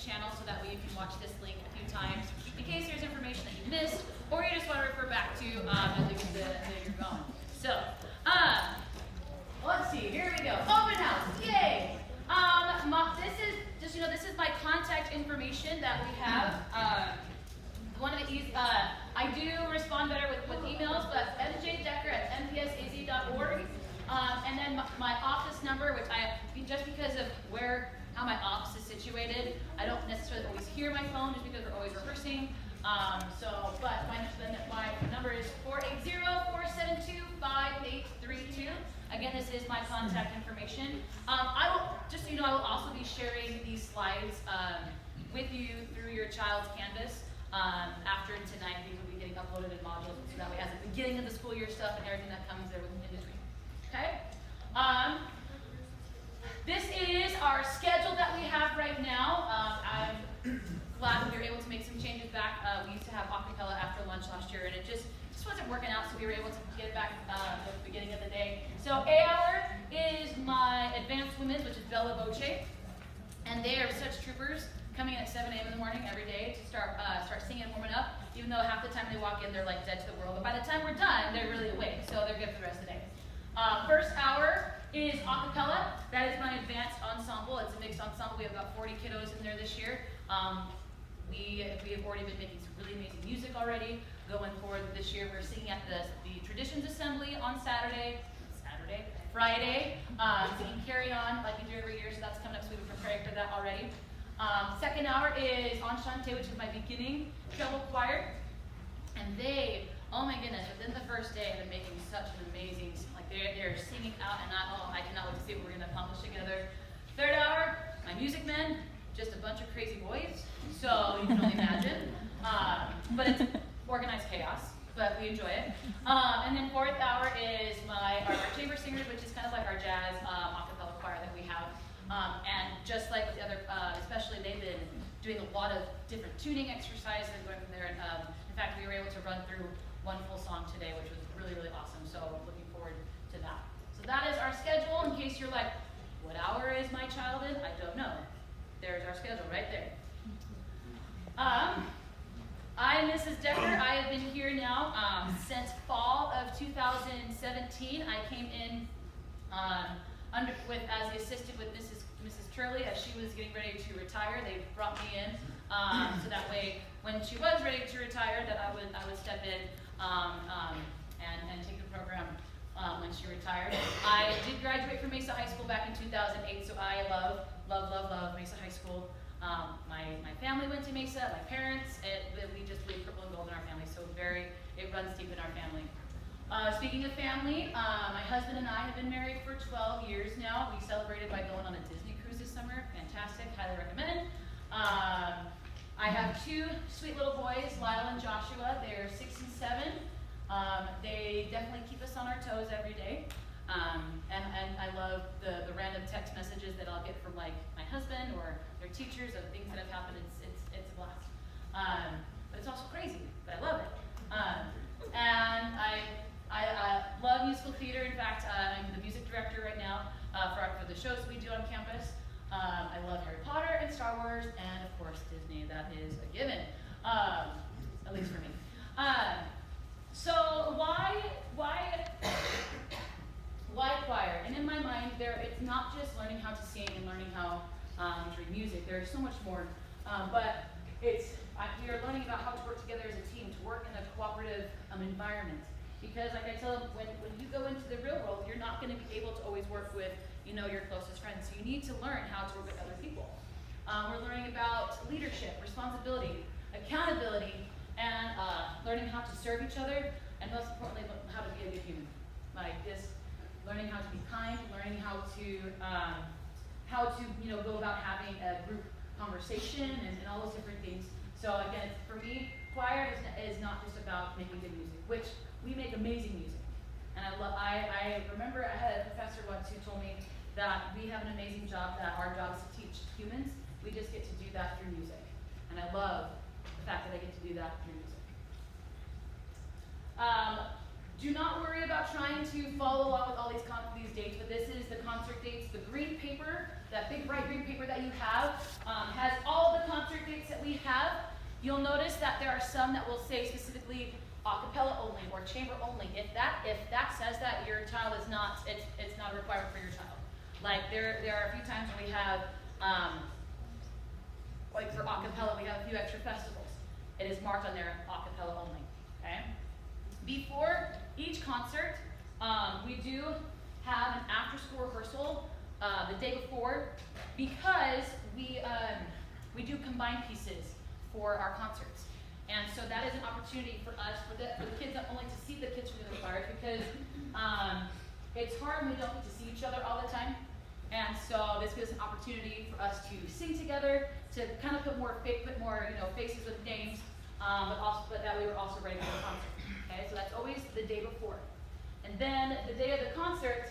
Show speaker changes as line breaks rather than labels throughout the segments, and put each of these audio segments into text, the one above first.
channel so that way you can watch this link a few times in case there's information that you missed or you just want to refer back to as you're going. So, let's see, here we go. Open house, yay! This is my contact information that we have. One of the I do respond better with emails, but mjdecker@mpsaz.org. And then my office number, which just because of how my office is situated, I don't necessarily always hear my phone just because we're always rehearsing. But my number is 480-472-5832. Again, this is my contact information. I will also be sharing these slides with you through your child's Canvas. After tonight, these will be getting uploaded in modules, so that way as the beginning of the school year stuff and everything that comes there in between. Okay? This is our schedule that we have right now. I'm glad we were able to make some changes back. We used to have acapella after lunch last year, and it just wasn't working out, so we were able to get it back at the beginning of the day. So A hour is my advanced women's, which is Bella Voce, and they are such troopers, coming at 7 a.m. in the morning every day to start singing and warming up, even though half the time they walk in, they're like dead to the world. But by the time we're done, they're really awake, so they're good for the rest of the day. First hour is acapella. That is my advanced ensemble. It's a mixed ensemble. We have about 40 kiddos in there this year. We have already been making some really amazing music already. Going forward this year, we're singing at the Traditions Assembly on Friday, singing Carry On like we do every year, so that's coming up, so we've been preparing for that already. Second hour is Enchante, which is my beginning treble choir. And they, oh my goodness, within the first day, have been making such an amazing, like they're singing out, and I cannot wait to see what we're going to accomplish together. Third hour, my music men, just a bunch of crazy boys, so you can only imagine. But it's organized chaos, but we enjoy it. And then fourth hour is our chamber singers, which is kind of like our jazz acapella choir that we have. And just like with the other, especially they've been doing a lot of different tuning exercises and going from there. And in fact, we were able to run through one full song today, which was really, really awesome. So looking forward to that. So that is our schedule. In case you're like, what hour is my child in? I don't know. There's our schedule right there. I'm Mrs. Decker. I have been here now since fall of 2017. I came in as the assistant with Mrs. Turley as she was getting ready to retire. They brought me in so that way when she was ready to retire, that I would step in and take the program when she retired. I did graduate from Mesa High School back in 2008, so I love Mesa High School. My family went to Mesa, my parents, we just believe purple and gold in our family, so it runs deep in our family. Speaking of family, my husband and I have been married for 12 years now. We celebrated by going on a Disney cruise this summer. Fantastic, highly recommend. I have two sweet little boys, Lyle and Joshua. They're 6 and 7. They definitely keep us on our toes every day. And I love the random text messages that I'll get from like my husband or their teachers of things that have happened. It's a blast. But it's also crazy, but I love it. And I love musical theater. In fact, I'm the music director right now for the shows we do on campus. I love Harry Potter and Star Wars, and of course Disney. That is a given, at least for me. So why choir? And in my mind, it's not just learning how to sing and learning how to read music. There's so much more, but we are learning about how to work together as a team, to work in a cooperative environment. Because like I tell them, when you go into the real world, you're not going to be able to always work with your closest friends. So you need to learn how to work with other people. We're learning about leadership, responsibility, accountability, and learning how to serve each other, and most importantly, how to be a good human. Like this, learning how to be kind, learning how to go about having a group conversation and all those different things. So again, for me, choir is not just about making good music, which we make amazing music. And I remember I had a professor once who told me that we have an amazing job, that our job is to teach humans. We just get to do that through music. And I love the fact that I get to do that through music. Do not worry about trying to follow along with all these dates, but this is the concert dates. The green paper, that big bright green paper that you have, has all the we have, you'll notice that there are some that will say specifically a cappella only or chamber only. If that says that, your child is not, it's not a requirement for your child. Like there are a few times when we have, like for a cappella, we have a few extra festivals. It is marked on there a cappella only. Okay. Before each concert, we do have an after-school rehearsal the day before, because we do combined pieces for our concerts. And so that is an opportunity for us, for the kids, not only to see the kids from the choir, because it's hard when we don't get to see each other all the time. And so this gives an opportunity for us to sing together, to kind of put more faces with names, but that we were also ready for the concert. Okay, so that's always the day before. And then the day of the concert,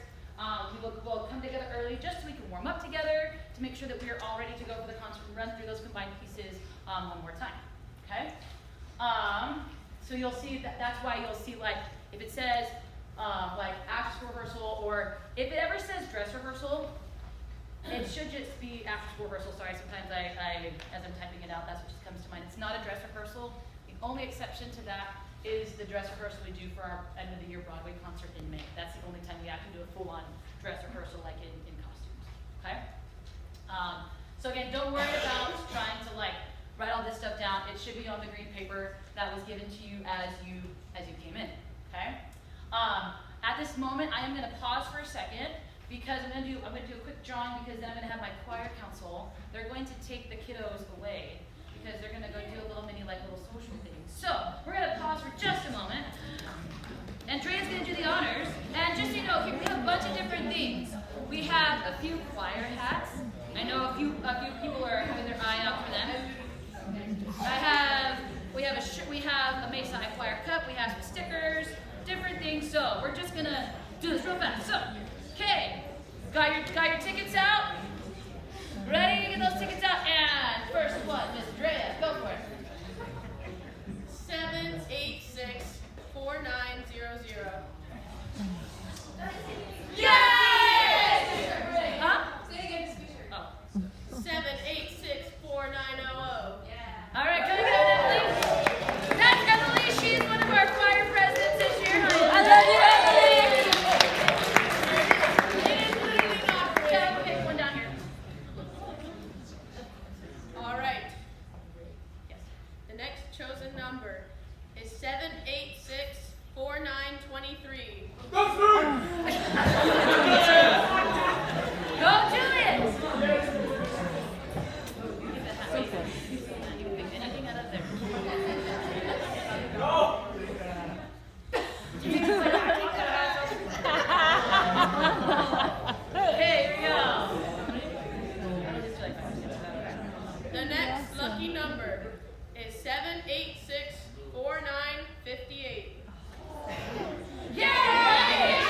we'll come together early just so we can warm up together, to make sure that we are all ready to go for the concert and run through those combined pieces one more time. Okay? So you'll see that's why you'll see, like, if it says like after school rehearsal, or if it ever says dress rehearsal, it should just be after school rehearsal. Sorry, sometimes I as I'm typing it out, that's what just comes to mind. It's not a dress rehearsal. The only exception to that is the dress rehearsal we do for our end of the year Broadway concert in May. That's the only time we actually do a full-on dress rehearsal, like in costumes. Okay? So again, don't worry about trying to like write all this stuff down. It should be on the green paper that was given to you as you came in. Okay? At this moment, I am going to pause for a second, because I'm going to do a quick drawing, because then I'm going to have my choir council. They're going to take the kiddos away, because they're going to go do a little social thing. So we're going to pause for just a moment. Andrea's going to do the honors. And just so you know, here we have a bunch of different things. We have a few choir hats. I know a few people are having their eye out for them. We have a Mesa High Choir cup. We have some stickers, different things. So we're just going to do this real fast. So, okay, got your tickets out? Ready to get those tickets out? And first one, Miss Drea, go for it.
7864900.
Yay! Huh?
Say again, speaker.
Oh.
7864900.
Yeah. All right, can we get Emily? That's Emily. She is one of our choir presidents this year. I love you, Emily. Yeah, okay, one down here.
All right.
Yes.
The next chosen number is 7864923.
Go do it! Get that hat. You can pick anything out of there. Okay, here we go.
The next lucky number is 7864958.
Yay!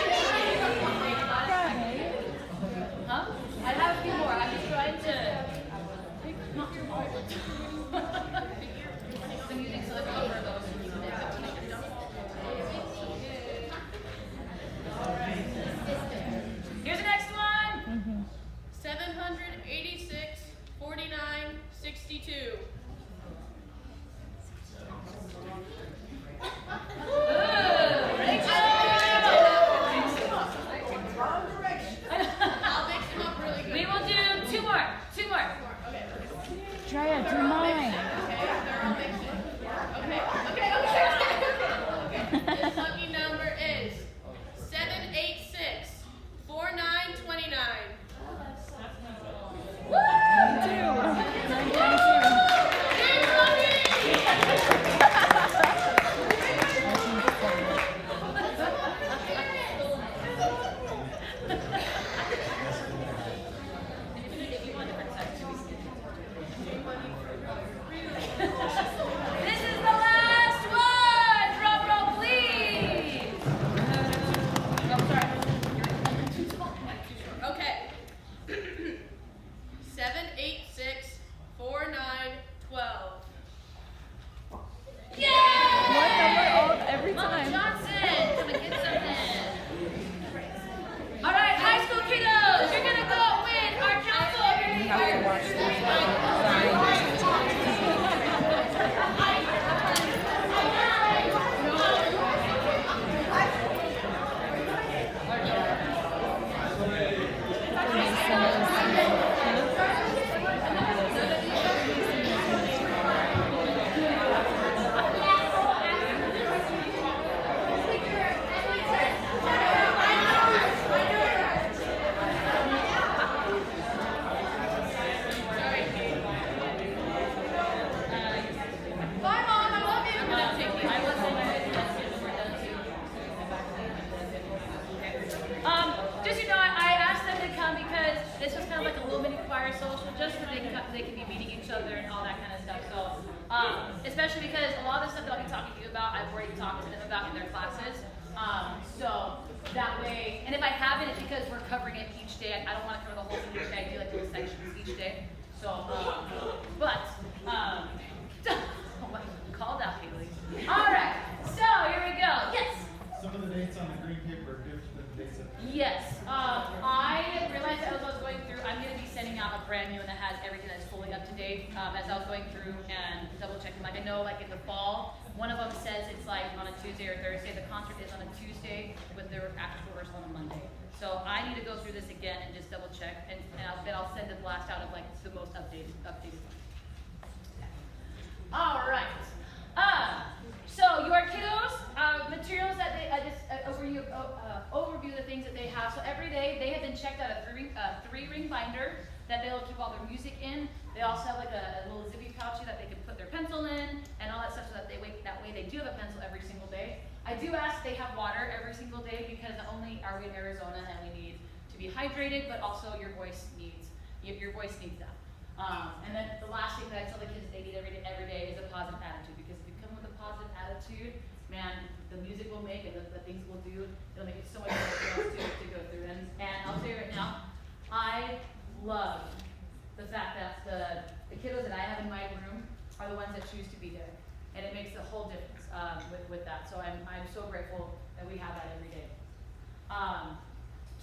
they can be meeting each other and all that kind of stuff. So, especially because a lot of the stuff that I'll be talking to you about, I've already talked to them about in their classes. So that way, and if I haven't, it's because we're covering it each day. I don't want to cover the whole thing each day. I do like little sections each day. So, oh my, called out, Haley. All right, so here we go. Yes.
Some of the dates on the green paper are different than the dates that.
Yes. I realized as I was going through, I'm going to be sending out a brand new one that has everything that's fully up to date. As I was going through and double checking, like I know, like in the fall, one of them says it's like on a Tuesday or Thursday. The concert is on a Tuesday with their actual rehearsal on a Monday. So I need to go through this again and just double check, and I'll send the blast out of like the most updated one. All right. So your kiddos, materials that they overview the things that they have. So every day they have been checked out a three-ring binder that they'll keep all their music in. They also have like a little zippy pouch that they can put their pencil in and all that stuff, so that that way they do have a pencil every single day. I do ask they have water every single day, because not only are we in Arizona and we need to be hydrated, but also your voice needs that. And then the last thing that I tell the kids they need every day is a positive attitude, because if you come with a positive attitude, man, the music will make and the things we'll do, it'll make it so much better for us to go through. And I'll tell you right now, I love the fact that the kiddos that I have in my room are the ones that choose to be there. And it makes a whole difference with that. So I'm so grateful that we have that every day.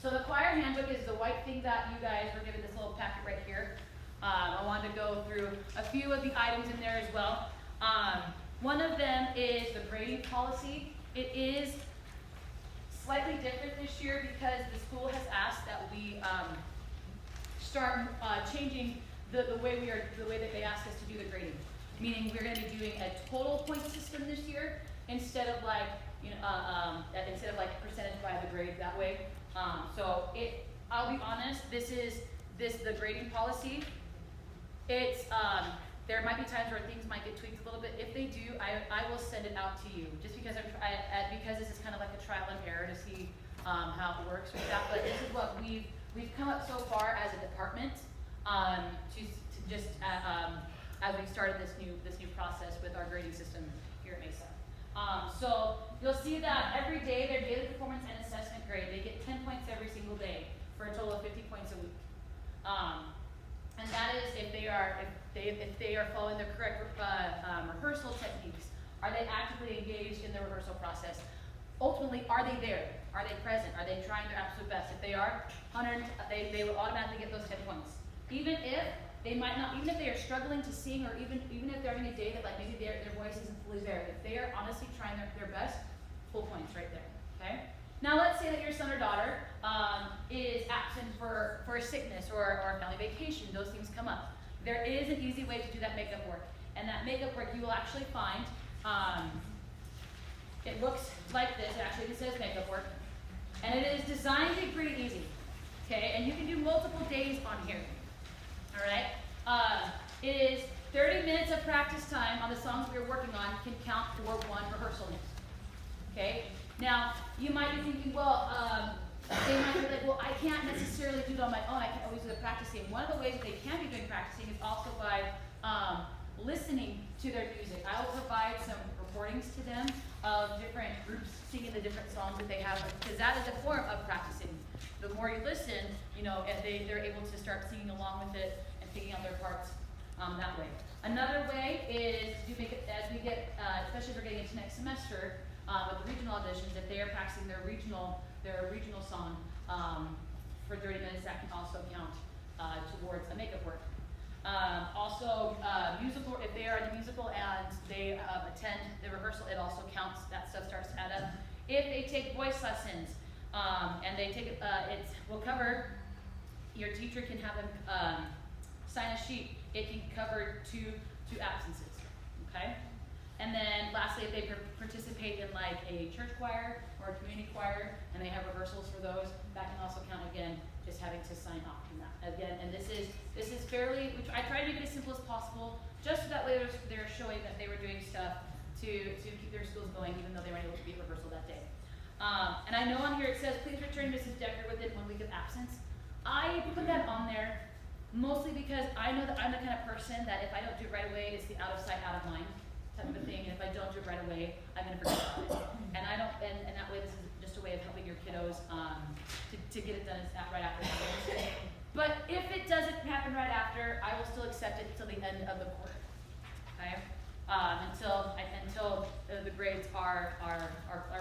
So the choir handbook is the white thing that you guys were given, this little packet right here. I wanted to go through a few of the items in there as well. One of them is the grading policy. It is slightly different this year because the school has asked that we start changing the way that they ask us to do the grading. Meaning we're going to be doing a total point system this year instead of like percentage by the grade that way. I'll be honest, the grading policy. It's there might be times where things might get tweaked a little bit. If they do, I will send it out to you, just because because this is kind of like a trial and error to see how it works with that. But this is what we've come up so far as a department to just as we started this new process with our grading system here at Mesa. So you'll see that every day their daily performance and assessment grade, they get 10 points every single day for a total of 50 points a week. And that is if they are following the correct rehearsal techniques. Are they actively engaged in the rehearsal process? Ultimately, are they there? Are they present? Are they trying their absolute best? If they are, they will automatically get those 10 points. Even if they are struggling to sing, or even if they're having a day that like maybe their voice isn't fully there, if they are honestly trying their best, full points right there. Okay. Now let's say that your son or daughter is absent for a sickness or a family vacation. Those things come up. There is an easy way to do that makeup work, and that makeup work you will actually find. It looks like this. It actually says makeup work, and it is designed to be pretty easy. Okay, and you can do multiple days on here. All right. It is 30 minutes of practice time on the songs we're working on can count for one rehearsal. Okay. Now you might be thinking, well, they might be like, well, I can't necessarily do it on my own. I can't always do the practicing. One of the ways that they can be doing practicing is also by listening to their music. I will provide some recordings to them of different groups singing the different songs that they have, because that is a form of practicing. The more you listen, they're able to start singing along with it and picking out their parts that way. Another way is to make it as we get, especially if we're getting into next semester with the regional auditions, if they are practicing their regional song for 30 minutes, that can also count towards a makeup work. Musical, if they are in the musical and they attend the rehearsal, it also counts. That stuff starts to add up. If they take voice lessons and they take will cover, your teacher can have them sign a sheet. It can cover two absences. Okay. And then lastly, if they participate in like a church choir or a community choir and they have rehearsals for those, that can also count again, just having to sign off on that. Again, and this is fairly, which I try to make it as simple as possible, just so that way they're showing that they were doing stuff to keep their schools going, even though they weren't able to be at rehearsal that day. And I know on here it says, please return Mrs. Decker within 1 week of absence. I put that on there Mostly because I know that I'm the kind of person that if I don't do it right away, it's the out of sight, out of mind type of a thing. And if I don't do it right away, I'm gonna forget about it. And and that way, this is just a way of helping your kiddos to get it done right after it happens. But if it doesn't happen right after, I will still accept it till the end of the quarter. Okay? Until the grades are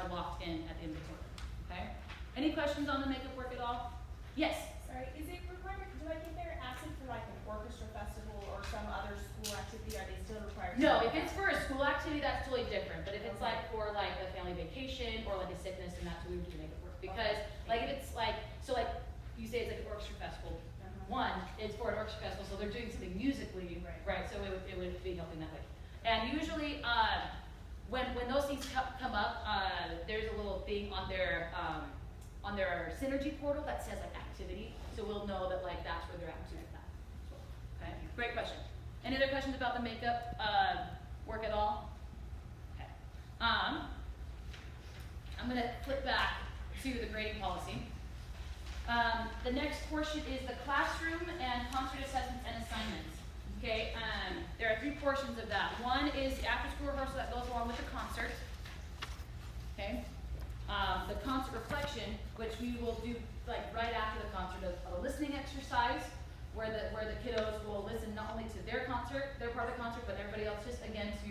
locked in at the end of the quarter. Okay? Any questions on the makeup work at all? Yes.
Sorry, is it required, do I get their absent for like an orchestra festival or some other school activity, are they still required?
No, if it's for a school activity, that's totally different. But if it's like for like a family vacation or like a sickness, then that's what we would do makeup work. Because like if it's like, so like you say it's like an orchestra festival. One, it's for an orchestra festival, so they're doing something musically, right? So it would be helping that way. And usually, when those things come up, there's a little thing on their Synergy portal that says like activity, so we'll know that like that's where they're at with that. Okay, great question. Any other questions about the makeup work at all? Okay. I'm gonna flip back to the grading policy. The next portion is the classroom and concert assessments and assignments. Okay, there are 3 portions of that. One is the after-school rehearsal that goes along with the concert. Okay, the concert reflection, which we will do like right after the concert, a listening exercise where the kiddos will listen not only to their concert, their part of the concert, but everybody else, just again to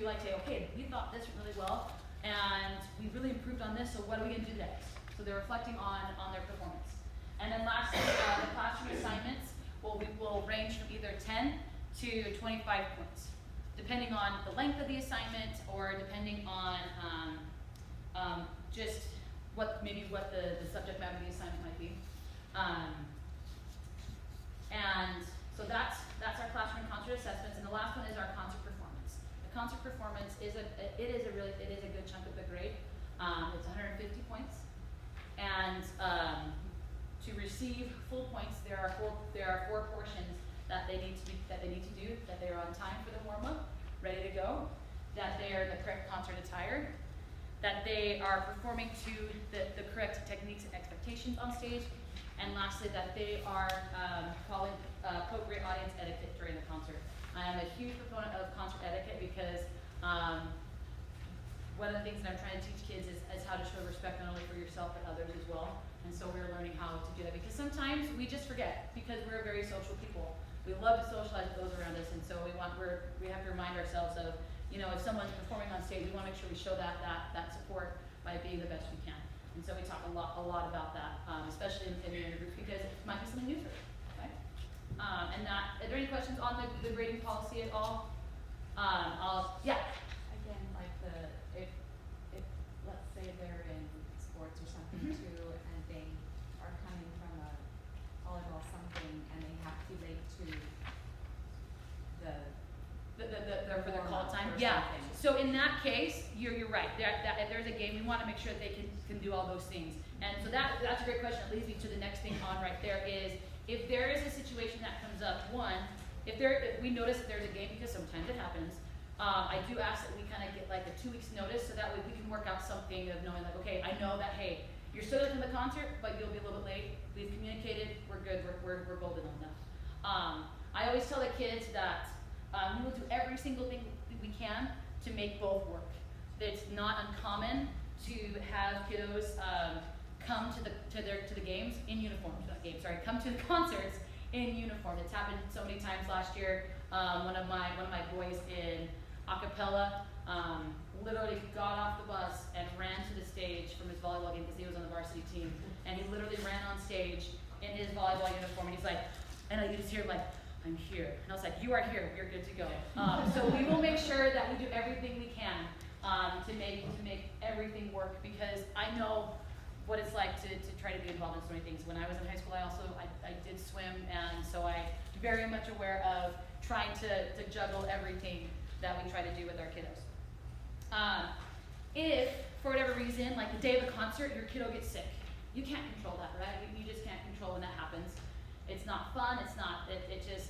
like say, okay, we thought this went really well, and we really improved on this. So what are we gonna do next? So they're reflecting on their performance. And then lastly, the classroom assignments will range from either 10 to 25 points, depending on the length of the assignment or depending on just what the subject matter of the assignment might be. And so that's our classroom and concert assessments. And the last one is our concert performance. The concert performance is a good chunk of the grade. It's 150 points. And to receive full points, there are four portions that they need to do. That they are on time for the warm up, ready to go. That they are in the correct concert attire. That they are performing to the correct techniques and expectations on stage. And lastly, that they are following appropriate audience etiquette during the concert. I am a huge proponent of concert etiquette because one of the things that I'm trying to teach kids is how to show respect not only for yourself but others as well. And so we're learning how to do that because sometimes we just forget because we're very social people. We love to socialize with those around us, and so we have to remind ourselves of, if someone's performing on stage, we want to make sure we show that support by being the best we can. And so we talk a lot about that, especially in the intergroups because it might be something new for them. Okay? Are there any questions on the grading policy at all? Yeah.
Again, like if let's say they're in sports or something too, and they are coming from a volleyball something, and they have to be late to
for their call time.
or
Yeah.
something.
So in that case, you're right. If there's a game, we want to make sure that they can do all those things. And so that's a great question. It leads me to the next thing on right there is if there is a situation that comes up. One, if we notice that there's a game, because sometimes it happens. I do ask that we kind of get like a 2 weeks notice so that way we can work out something of knowing like, okay, I know that, hey, you're still in the concert, but you'll be a little bit late. We've communicated, we're good, we're golden on that. I always tell the kids that we will do every single thing we can to make both work. It's not uncommon to have kiddos come to the games in uniform, come to the concerts in uniform. It's happened so many times last year. One of my boys in acapella literally got off the bus and ran to the stage from his volleyball game because he was on the varsity team, and he literally ran on stage in his volleyball uniform, and he's like, and you just hear him like, I'm here, and I was like, you are here, you're good to go. So we will make sure that we do everything we can to make everything work, because I know what it's like to try to be involved in so many things. When I was in high school, I did swim, and so I'm very much aware of trying to juggle everything that we try to do with our kiddos. If, for whatever reason, like the day of the concert, your kiddo gets sick, you can't control that, right? You just can't control when that happens. It's not fun, it just,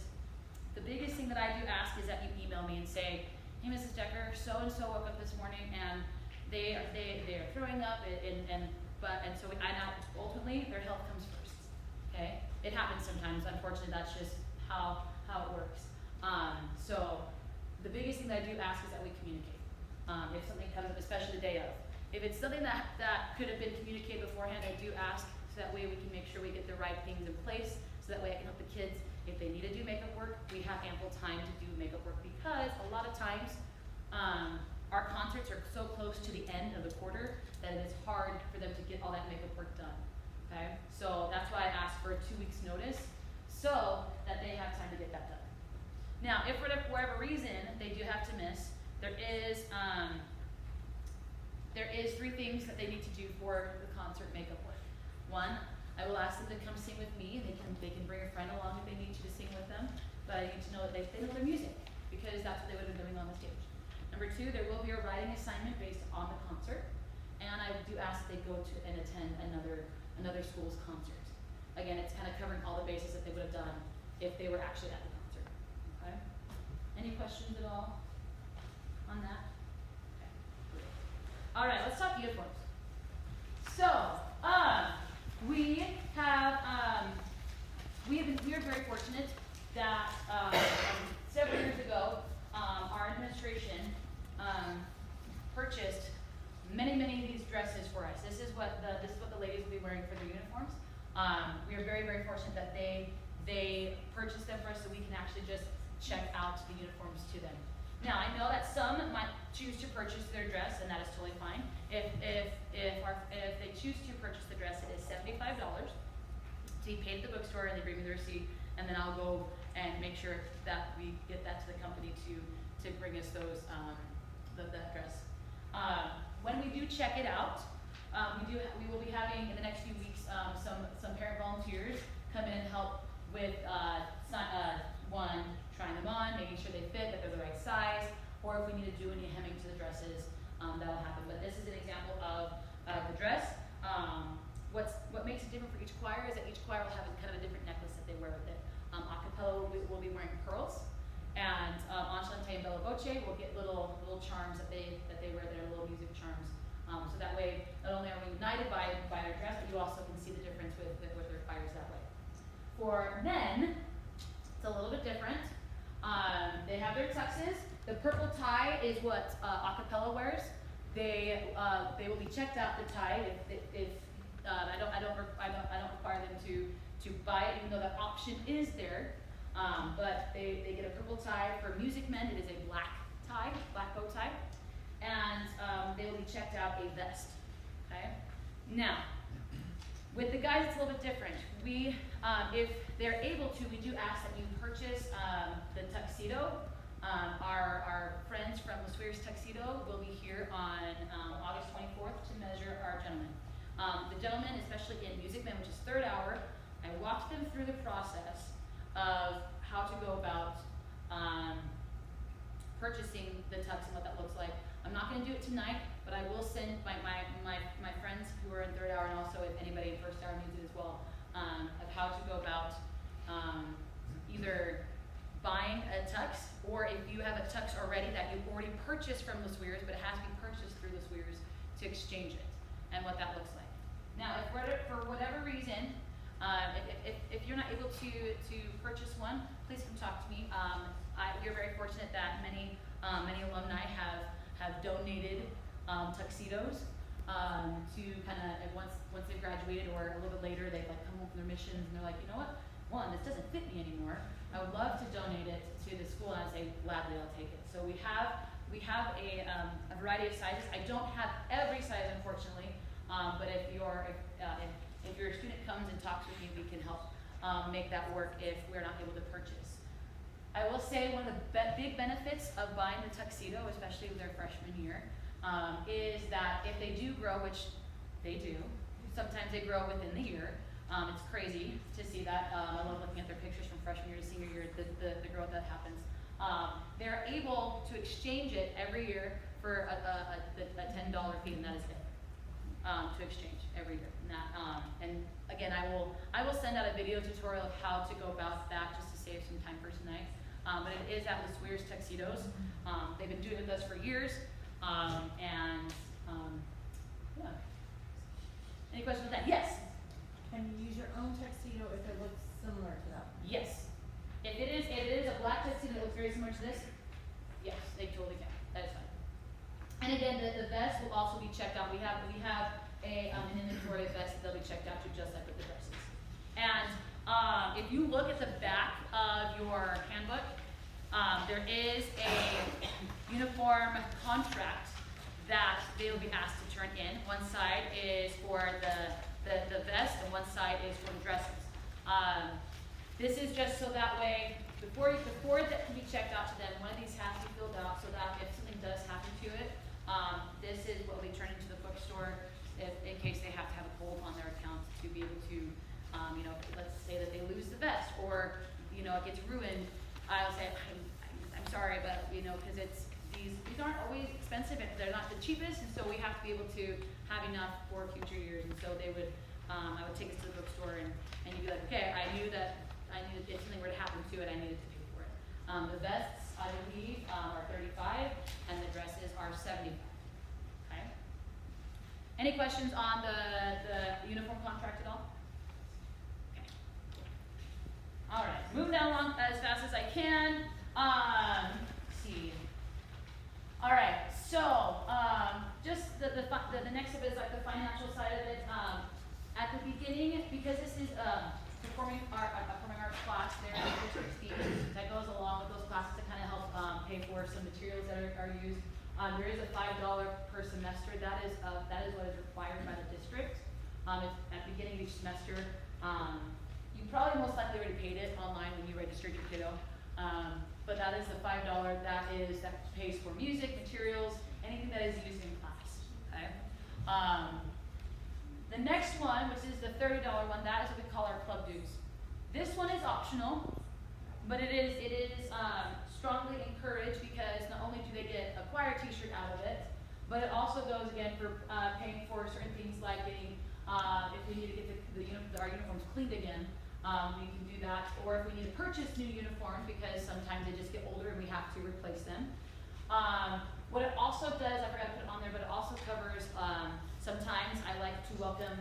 the biggest thing that I do ask is that you email me and say, hey Mrs. Decker, so-and-so woke up this morning and they are throwing up, and so I know ultimately their health comes first. okay? It happens sometimes, unfortunately, that's just how it works. So the biggest thing that I do ask is that we communicate. If something comes up, especially the day of. If it's something that could have been communicated beforehand, I do ask, so that way we can make sure we get the right things in place, so that way I can help the kids. If they need to do makeup work, we have ample time to do makeup work, because a lot of times, our concerts are so close to the end of the quarter that it is hard for them to get all that makeup work done, okay? So that's why I ask for a 2 weeks notice, so that they have time to get that done. Now, if for whatever reason they do have to miss, there is 3 things that they need to do for the concert makeup work. 1, I will ask them to come sing with me. They can bring a friend along if they need you to sing with them, but I need to know that they know their music, because that's what they would have been doing on the stage. Number 2, there will be a writing assignment based on the concert, and I do ask that they go to and attend another school's concert. Again, it's kind of covering all the bases that they would have done if they were actually at the concert. Okay? Any questions at all on that? Okay, great. All right, let's talk uniforms. So, we are very fortunate that several years ago, our administration purchased many of these dresses for us. This is what the ladies will be wearing for their uniforms. We are very fortunate that they purchased them for us, so we can actually just check out the uniforms to them. Now, I know that some might choose to purchase their dress, and that is totally fine. If they choose to purchase the dress, it is $75. So you pay at the bookstore, and they bring me the receipt, and then I'll go and make sure that we get that to the company to bring us those that dress. When we do check it out, we will be having in the next few weeks some parent volunteers come in and help with one, trying them on, making sure they fit, that they're the right size, or if we need to do any hemming to the dresses, that will happen. But this is an example of the dress. What makes it different for each choir is that each choir will have kind of a different necklace that they wear with it. Acapella will be wearing pearls, and Enchanté and Bella Voce will get little charms that they wear that are little music charms. So that way, not only are we united by their dress, but you also can see the difference with their choirs that way. For men, it's a little bit different. They have their tuxes. The purple tie is what acapella wears. They will be checked out the tie if I don't require them to buy it, even though that option is there. But they get a purple tie. For music men, it is a black tie, black bow tie, and they will be checked out a vest. Okay. Now, with the guys, it's a little bit different. We, if they're able to, we do ask that you purchase the tuxedo. Our friends from the Swears Tuxedo will be here on August 24th to measure our gentlemen. The gentlemen, especially in Music Men, which is 3rd hour, I walked them through the process of how to go about purchasing the tux and what that looks like. I'm not going to do it tonight, but I will send my friends who are in 3rd hour, and also if anybody in 1st hour needs it as well, of how to go about either buying a tux, or if you have a tux already that you've already purchased from the Swears, but it has to be purchased through the Swears, to exchange it, and what that looks like. Now, if for whatever reason, if you're not able to purchase one, please come talk to me. We're very fortunate that many alumni have donated tuxedos to kind of once they've graduated, or a little bit later, they've like come home from their missions and they're like, you know what? One, this doesn't fit me anymore. I would love to donate it to the school, and I say gladly I'll take it. So we have a variety of sizes. I don't have every size, unfortunately, but if your student comes and talks with me, we can help make that work if we're not able to purchase. I will say one of the big benefits of buying the tuxedo, especially with their freshman year, is that if they do grow, which they do, sometimes they grow within the year. It's crazy to see that. I love looking at their pictures from freshman year to senior year, the growth that happens. They're able to exchange it every year for a $10 fee, and that is it, to exchange every year. And again, I will send out a video tutorial of how to go about that, just to save some time for tonight. But it is at the Swears Tuxedos. They've been doing it with us for years, and yeah. Any questions with that? Yes.
Can you use your own tuxedo if
very similar to this? Yes, they totally can. That is fine. And again, the vest will also be checked out. We have an inventory of vests that they'll be checked out to, just like with the dresses. And if you look at the back of your handbook, there is a uniform contract that they will be asked to turn in. One side is for the vest, and one side is for the dresses. This is just so that way, before that can be checked out to them, one of these has to be filled out so that if something does happen to it, this is what we turn into the bookstore in case they have to have a hold on their accounts to be able to, let's say that they lose the vest or, it gets ruined. I'll say, I'm sorry, but, because these aren't always expensive and they're not the cheapest, and so we have to be able to have enough for future years. And so they would, I would take us to the bookstore and you'd be like, okay, I knew that if something were to happen to it, I needed to pay for it. The vests, I believe, are $35 and the dresses are $75. Okay. Any questions on the uniform contract at all? Okay. All right, moving down along as fast as I can. Let's see. All right, so just the next step is like the financial side of it. At the beginning, because this is performing arts class, there is a district fee that goes along with those classes to kind of help pay for some materials that are used. There is a $5 per semester. That is what is required by the district. At the beginning of each semester, you probably most likely already paid it online when you registered your kiddo. But that is the $5 that pays for music, materials, anything that is used in class. Okay. The next one, which is the $30 one, that is what we call our club dues. This one is optional, but it is strongly encouraged because not only do they get a choir T-shirt out of it, but it also goes again for paying for certain things like getting, if we need to get our uniforms cleaned again, we can do that. Or if we need to purchase new uniforms because sometimes they just get older and we have to replace them. What it also does, I forgot to put it on there, but it also covers, sometimes I like to welcome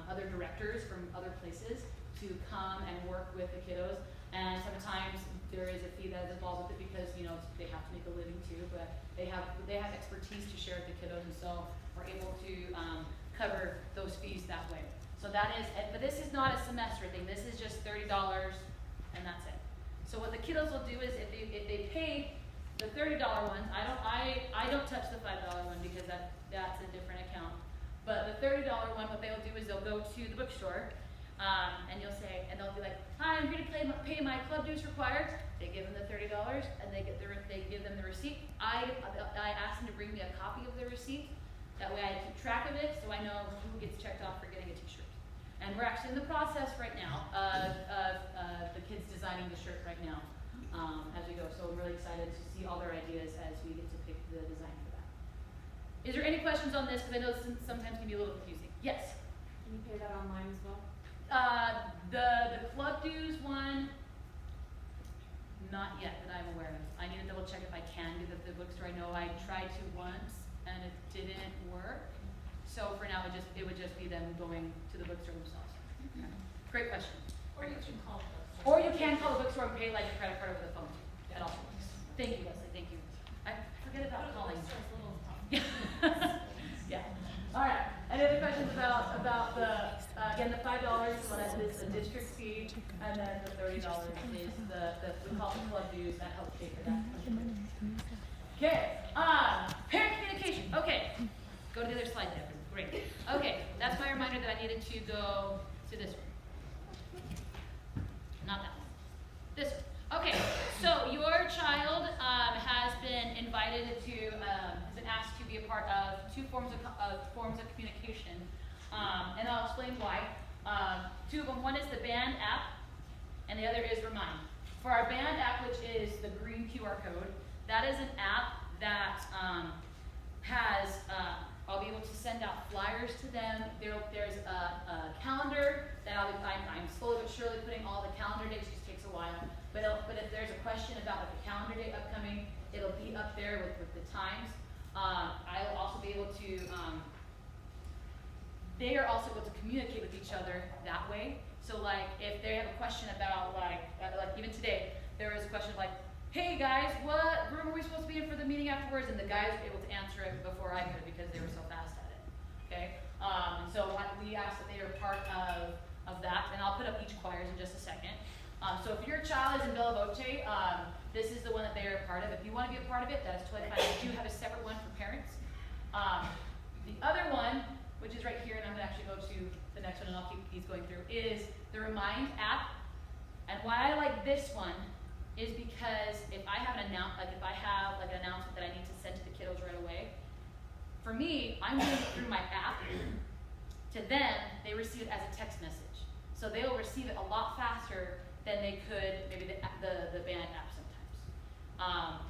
other directors from other places to come and work with the kiddos. And sometimes there is a fee that is involved with it because, they have to make a living too, but they have expertise to share with the kiddos, and so we're able to cover those fees that way. So that is, but this is not a semester thing. This is just $30 and that's it. So what the kiddos will do is if they pay the $30 ones, I don't touch the $5 one because that's a different account. But the $30 one, what they'll do is they'll go to the bookstore, and they'll be like, "Hi, I'm here to pay my club dues required." They give them the $30 and they give them the receipt. I ask them to bring me a copy of the receipt. That way I keep track of it, so I know who gets checked off for getting a T-shirt. And we're actually in the process right now of the kids designing the shirt right now as we go. So I'm really excited to see all their ideas as we get to pick the design for that. Is there any questions on this? Because I know this sometimes can be a little confusing. Yes?
Can you pay that online as well?
The club dues one, not yet that I'm aware of. I need to double check if I can do the bookstore. I know I tried to once and it didn't work. So for now, it would just be them going to the bookstore themselves. Okay. Great question.
Or you can call them.
Or you can call the bookstore and pay like a credit card over the phone. That also works. Thank you, Leslie. Thank you. I forget about calling. Yeah. Yeah. All right. Any other questions about the again the $5 so that is the district fee, and then the $30 is the we call it club dues that helps pay for that. Okay. Parent communication. Okay. Go to the other slide there. Great. Okay, that's my reminder that I needed to go to this one. Not that one. This one. Okay, so your child has been invited to, has been asked to be a part of two forms of communication, and I'll explain why. Two of them. One is the band app, and the other is Remind. For our band app, which is the green QR code, that is an app that has. I'll be able to send out flyers to them. There's a calendar that I'm slowly but surely putting all the calendar dates. It just takes a while. But if there's a question about like the calendar date upcoming, it'll be up there with the times. I'll also be able to. They are also able to communicate with each other that way. So like if they have a question about like even today there was a question like hey guys, what room are we supposed to be in for the meeting afterwards? And the guys were able to answer it before I could because they were so fast at it. Okay? And so we asked that they are part of that, and I'll put up each choirs in just a second. So if your child is in Bella Voce, this is the one that they are a part of. If you want to be a part of it, that is totally fine. We do have a separate one for parents. The other one, which is right here, and I'm going to actually go to the next one and I'll keep these going through, is the Remind app. And why I like this one is because if I have an announcement that I need to send to the kiddos right away, for me, I'm doing it through my app. To them, they receive it as a text message. So they'll receive it a lot faster than they could maybe the band app sometimes.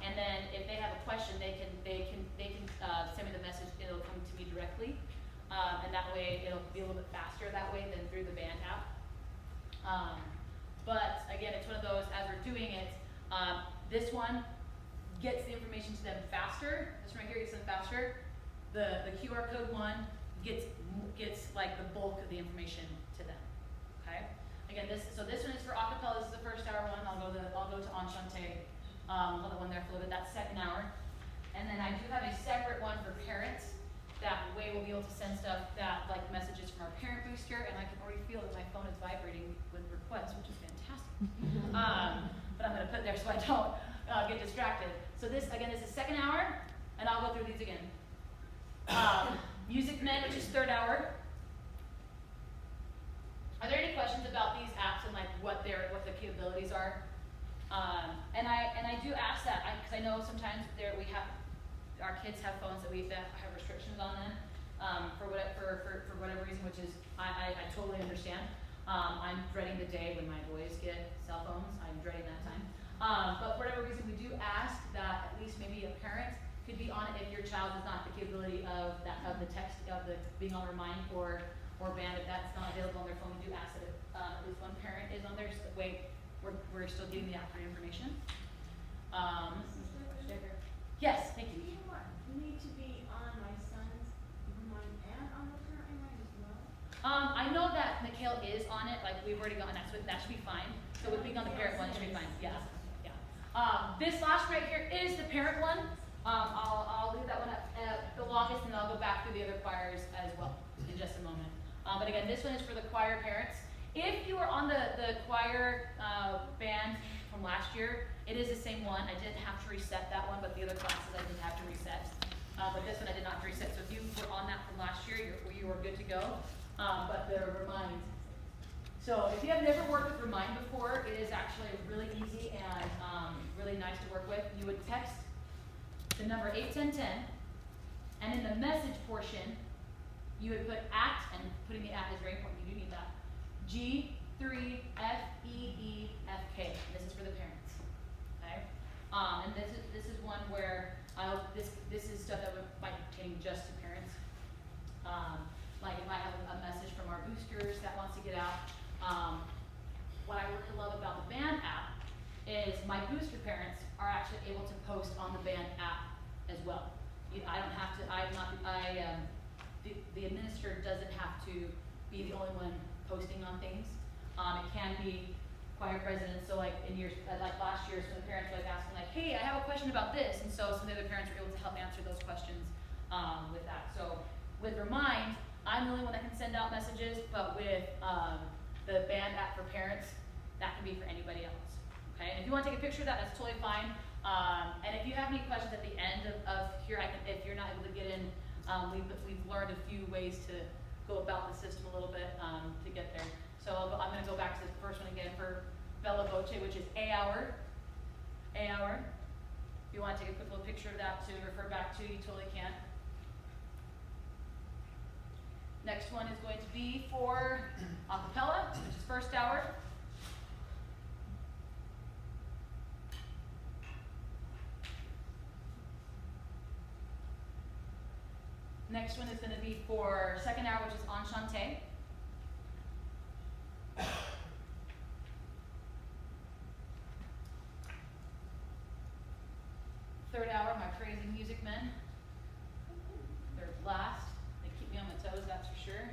And then if they have a question, they can send me the message. It'll come to me directly, and that way it'll be a little bit faster that way than through the band app. But again, it's one of those, as we're doing it, this one gets the information to them faster. This one right here gets them faster. The QR code one gets like the bulk of the information to them. Okay. Again, this one is for acapella. This is the first hour one. I'll go to Enchante. Hold the one there for a little bit. That's second hour. And then I do have a separate one for parents. That way we'll be able to send stuff that like messages from our parent booster, and I can already feel that my phone is vibrating with requests, which is fantastic. But I'm going to put there so I don't get distracted. So this is second hour, and I'll go through these again. Music Men, which is third hour. Are there any questions about these apps and like what the capabilities are? And I do ask that because I know sometimes our kids have phones that have restrictions on them for whatever reason, which is I totally understand. I'm dreading the day when my boys get cell phones. I'm dreading that time. But for whatever reason, we do ask that at least maybe a parent could be on it if your child has not the capability of the text of the being on Remind or band. If that's not available on their phone, we do ask that at least one parent is on there. So that way, we're still getting the accurate information. Yes, thank you.
You know what? You need to be on my son's Remind and on the current Remind as well.
I know that Mikhail is on it. Like we've already gotten that, so that should be fine. So with being on the parent one, it should be fine. Yeah. This last right here is the parent one. I'll leave that one up the longest, and I'll go back through the other choirs as well in just a moment. But again, this one is for the choir parents. If you were on the choir band from last year, it is the same one. I didn't have to reset that one, but the other classes I did have to reset. But this one I did not reset. So if you were on that from last year, you were good to go. But the Remind. So if you have never worked with Remind before, it is actually really easy and really nice to work with. You would text the number 81010, and in the message portion, you would put @ and putting the @ is very important. You do need that. G3FEEFK. This is for the parents. Okay. And this is one where this is stuff that might pertain just to parents. Like if I have a message from our boosters that wants to get out. What I really love about the band app is my booster parents are actually able to post on the band app as well. I don't have to. The administrator doesn't have to be the only one posting on things. It can be choir presidents. So like like last year, some of the parents were like asking like, "Hey, I have a question about this," and so some of the other parents were able to help answer those questions with that. So with Remind, I'm the only one that can send out messages, but with the band app for parents, that can be for anybody else. Okay, and if you want to take a picture of that, that's totally fine. And if you have any questions at the end of here, if you're not able to get in, we've learned a few ways to go about the system a little bit to get there. So I'm going to go back to the first one again for Bella Voce, which is A hour. If you want to take a quick little picture of that to refer back to, you totally can. Next one is going to be for acapella, which is first hour. Next one is going to be for second hour, which is Enchante. Third hour, my crazy music men. They're last. They keep me on my toes, that's for sure.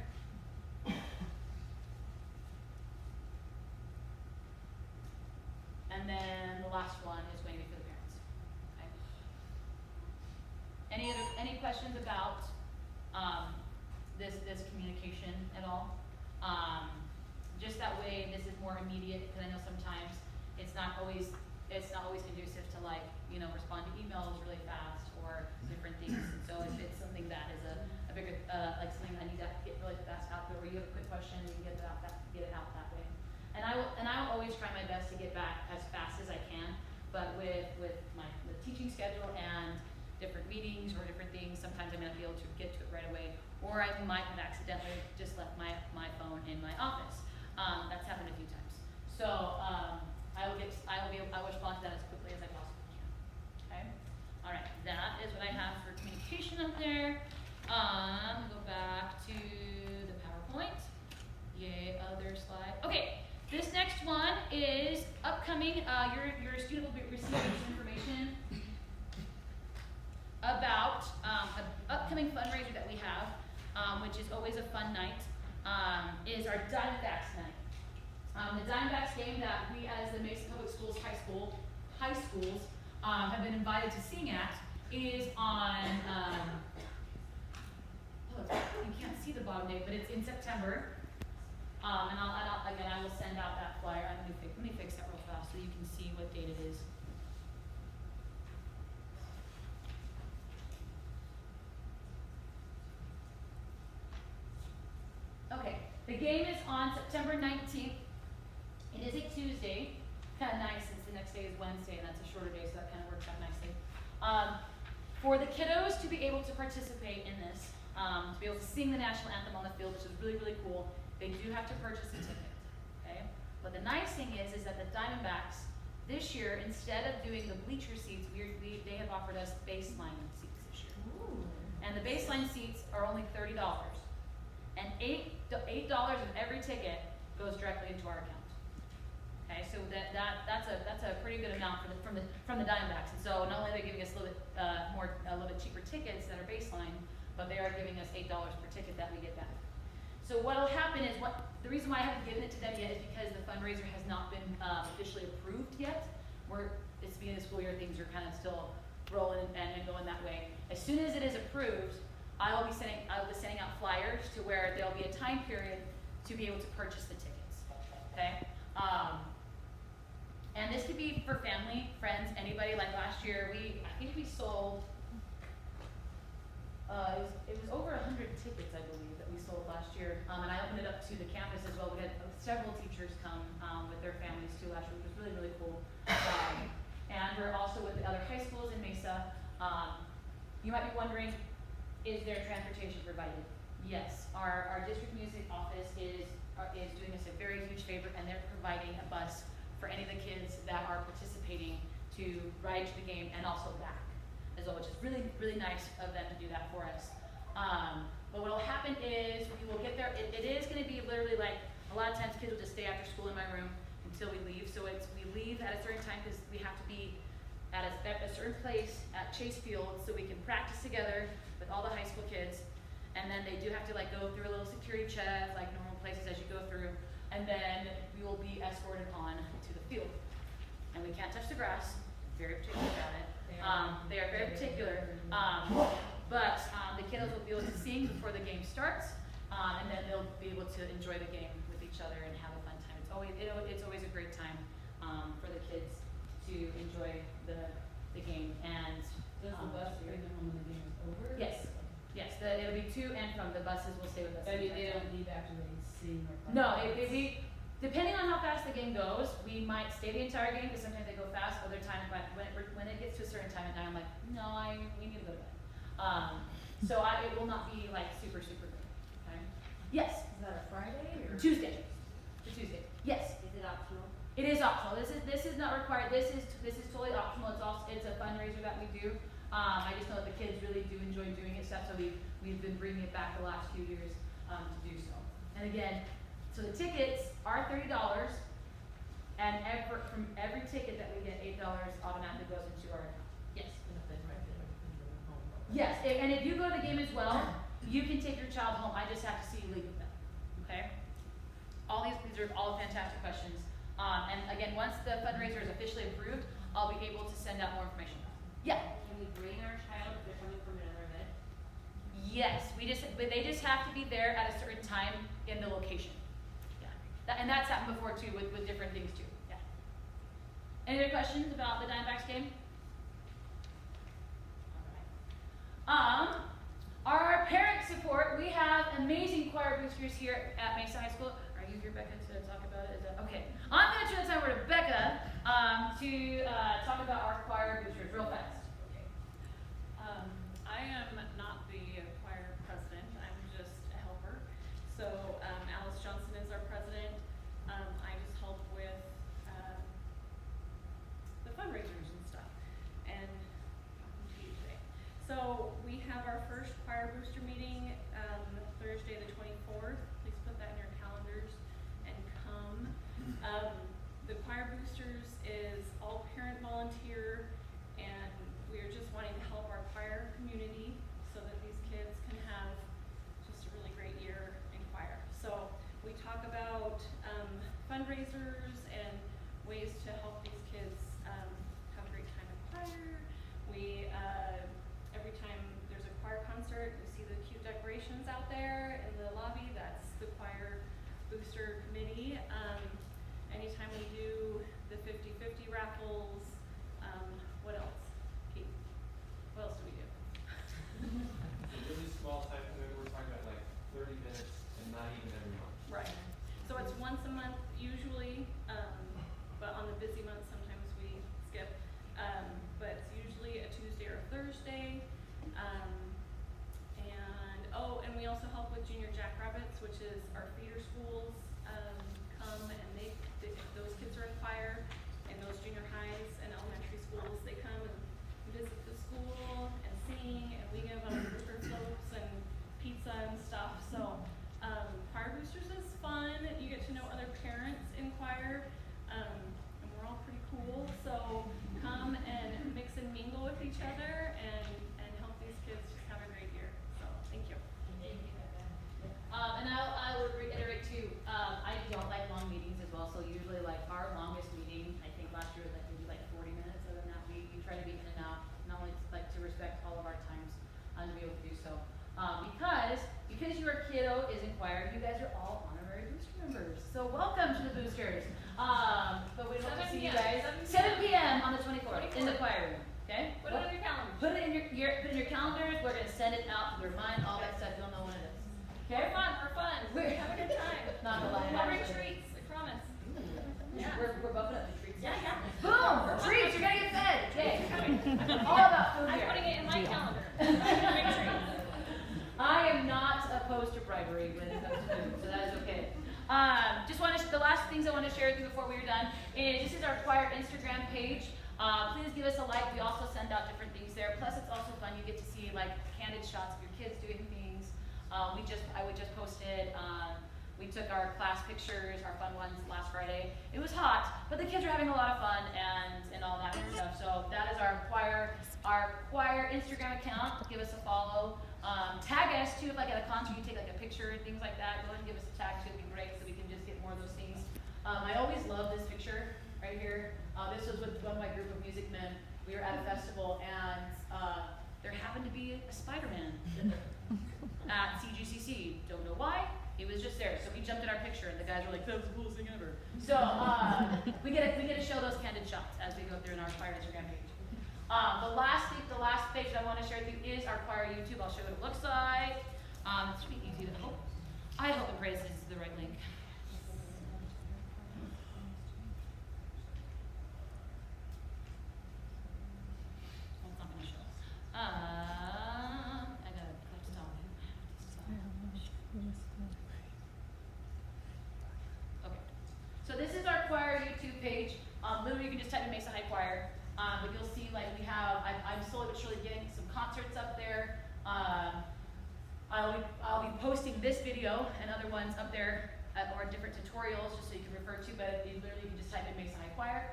And then the last one is going to be for the Any questions about, this communication at all? Just that way, this is more immediate, because I know sometimes it's not always conducive to like, respond to emails really fast or different things. And so if it's something that is a bigger, like something that I need to get really fast out there, where you have a quick question, you can get it out that way. And I will always try my best to get back as fast as I can, but with the teaching schedule and different meetings or different things, sometimes I may not be able to get to it right away, or I might have accidentally just left my phone in my office. That's happened a few times. So I will respond to that as quickly as I possibly can. Okay. All right. That is what I have for communication up there. Go back to the PowerPoint. Yay, other slide. Okay. This next one is upcoming. Your student will be receiving some information about an upcoming fundraiser that we have, which is always a fun night. Is our Diamondbacks night. The Diamondbacks game that we, as the Mason Public Schools high schools, have been invited to sing at, is on. You can't see the bottom date, but it's in September. And I will send out that flyer. Let me fix that real fast so you can see what date it is. Okay, the game is on September 19th. It is a Tuesday. Kind of nice since the next day is Wednesday, and that's a shorter day, so that kind of works out nicely. For the kiddos to be able to participate in this, to be able to sing the national anthem on the field, which is really, really cool, they do have to purchase a ticket. Okay? But the nice thing is that the Diamondbacks this year, instead of doing the bleacher seats, they have offered us baseline seats this year.
Ooh.
And the baseline seats are only $30. And $8 of every ticket goes directly into our account. Okay, so that's a pretty good amount from the Diamondbacks. And so not only are they giving us a little bit cheaper tickets that are baseline, but they are giving us $8 per ticket that we get back. So what will happen is the reason why I haven't given it to them yet is because the fundraiser has not been officially approved yet. It's the beginning of the school year, things are kind of still rolling and going that way. As soon as it is approved, I will be sending out flyers to where there'll be a time period to be able to purchase the tickets. Okay? And this could be for family, friends, anybody. Like last year, I think we sold, it was over 100 tickets, I believe, that we sold last year. And I opened it up to the campus as well. We had several teachers come with their families too last year, which was really, really cool. And we're also with the other high schools in Mesa. You might be wondering, is there transportation provided? Yes, our district music office is doing us a very huge favor, and they're providing a bus for any of the kids that are participating to ride to the game and also back as well, which is really, really nice of them to do that for us. But what will happen is we will get there. It is going to be literally like a lot of times kids will just stay after school in my room until we leave. So we leave at a certain time because we have to be at a certain place at Chase Field so we can practice together with all the high school kids. And then they do have to like go through a little security check, like normal places as you go through. And then we will be escorted on to the field. And we can't touch the grass. Very particular about it. They are very particular. But the kiddos will be able to sing before the game starts. And then they'll be able to enjoy the game with each other and have a fun time. It's always a great time for the kids to enjoy the game. And
Does the bus bring them home when the game is over?
Yes. Yes, it'll be to and from. The buses will stay with us.
But they don't leave after they sing or play?
No, depending on how fast the game goes, we might stay the entire game because sometimes they go fast. Other times, when it gets to a certain time at night, I'm like, no, we need to go to bed. So it will not be like super, super good. Okay. Yes.
Is that a Friday or?
Tuesday. It's Tuesday. Yes.
Is it optional?
It is optional. This is not required. This is totally optional. It's a fundraiser that we do. I just know that the kids really do enjoy doing it stuff, so we've been bringing it back the last few years to do so. And again, so the tickets are $30, and from every ticket that we get, $8 automatically goes into our account. Yes. Yes, and if you go to the game as well, you can take your child home. I just have to see you leave with them. Okay. These are all fantastic questions. And again, once the fundraiser is officially approved, I'll be able to send out more information. Yeah.
Can we bring our child if they're coming from another
Yes, but they just have to be there at a certain time in the location. Yeah, and that's happened before too with different things too. Yeah. Any other questions about the Diamondbacks game? All right. Our parent support, we have amazing choir boosters here at Mesa High School. Are you here, Becca, to talk about it? Is that, okay. I'm going to turn the time over to Becca to talk about our choir boosters real fast.
I am not the choir president, I'm just a helper. So Alice Johnson is our president. I just help with the fundraisers and stuff. And talking to you today. So we have our first choir booster meeting Thursday the 24th. Please put that in your calendars and come. The choir boosters is all parent volunteer, and we are just wanting to help our choir community so that these kids can have just a really great year in choir. So we talk about fundraisers and ways to help these kids have a great time in choir. We every time there's a choir concert, you see the cute decorations out there in the lobby. That's the choir booster committee. Anytime we do the 50-50 raffles, what else? Kate, what else do we do?
It's a really small time commitment, we're talking about like 30 minutes and not even every month.
Right. So it's once a month usually, but on the busy months sometimes we skip. But it's usually a Tuesday or a Thursday. And we also help with Junior Jackrabbits, which is our feeder schools come and those kids are in choir, and those junior highs and elementary schools, they come and visit the school and sing, and we give them grouper floats and pizza and stuff. So choir boosters is fun. You get to know other parents in choir, and we're all pretty cool. So come and mix and mingle with each other and help these kids just have a great year. So thank you.
And I would reiterate too, I don't like long meetings as well, so usually like our longest meeting, I think last year was like maybe like 40 minutes. Other than that, we try to be in and out, not only like to respect all of our times to be able to do so. Because your kiddo is in choir, you guys are all honorary booster members. So welcome to the boosters. But we don't see you guys 7 p.m. on the 24th in the choir room. Okay?
Put it on your calendar.
Put it in your calendars. We're gonna send it out to remind all that stuff. You'll know when it is. Okay?
For fun.
We're
Have a good time.
Not gonna lie.
We'll bring treats, I promise. Yeah.
We're bumping up the treats.
Yeah.
Boom! Treats. You're gonna get fed. Okay. All about food
I'm
here.
putting it in my calendar. Bring treats.
I am not opposed to bribery when it comes to food, so that is okay. The last things I want to share with you before we are done is this is our choir Instagram page. Please give us a like. We also send out different things there. Plus, it's also fun. You get to see like candid shots of your kids doing things. I just posted. We took our class pictures, our fun ones last Friday. It was hot, but the kids are having a lot of fun and all that stuff. So that is our choir Instagram account. Give us a follow. Tag us too, if like at a concert you take like a picture and things like that. Go ahead and give us a tag too, it'd be great so we can just get more of those things. I always love this picture right here. This was with one of my group of music men. We were at a festival and there happened to be a Spider-Man at CGCC. Don't know why, he was just there. So we jumped in our picture and the guys were like, that was the coolest thing ever. So we get to show those candid shots as we go through in our choir Instagram page. The last page that I want to share with you is our choir YouTube. I'll show you what it looks like. It should be easy to hope. I hope and pray this is the right link. Oh, it's not going to show. I gotta stop. Okay. So this is our choir YouTube page. Literally, you can just type in Mesa High Choir. But you'll see like we have, I'm slowly but surely getting some concerts up there. I'll be posting this video and other ones up there or different tutorials just so you can refer to, but you literally can just type in Mesa High Choir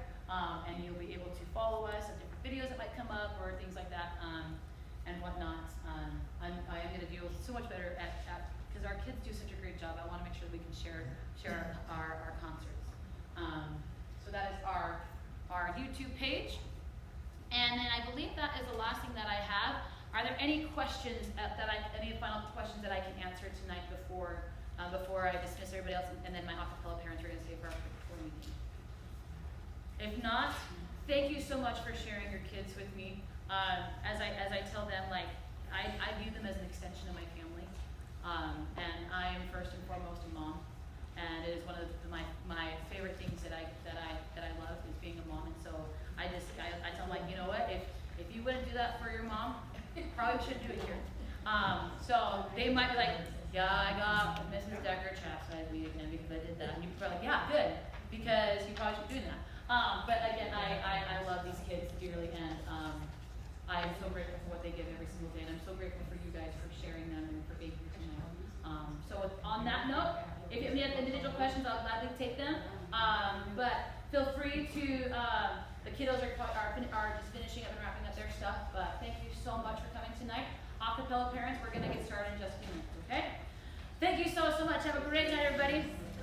and you'll be able to follow us on different videos that might come up or things like that and whatnot. I am going to do so much better at because our kids do such a great job. I want to make sure that we can share our concerts. So that is our YouTube page. And then I believe that is the last thing that I have. Are there any questions any final questions that I can answer tonight before I dismiss everybody else and then my acapella parents are going to stay for our before meeting? If not, thank you so much for sharing your kids with me. As I tell them, like I view them as an extension of my family, and I am first and foremost a mom, and it is one of my favorite things that I love is being a mom. And so I tell them, like, you know what, if you wouldn't do that for your mom, probably shouldn't do it here. So they might be like, yeah, I got Mrs. Decker chastised me again because I did that. And you're probably like, yeah, good, because you probably should be doing that. But again, I love these kids dearly, and I am so grateful for what they give every single day, and I'm so grateful for you guys for sharing them and for being here tonight. So on that note, if you have any individual questions, I'll gladly take them. But feel free to, the kiddos are just finishing up and wrapping up their stuff, but thank you so much for coming tonight. Acapella parents, we're going to get started in just a few minutes, okay? Thank you so much. Have a great night, everybody.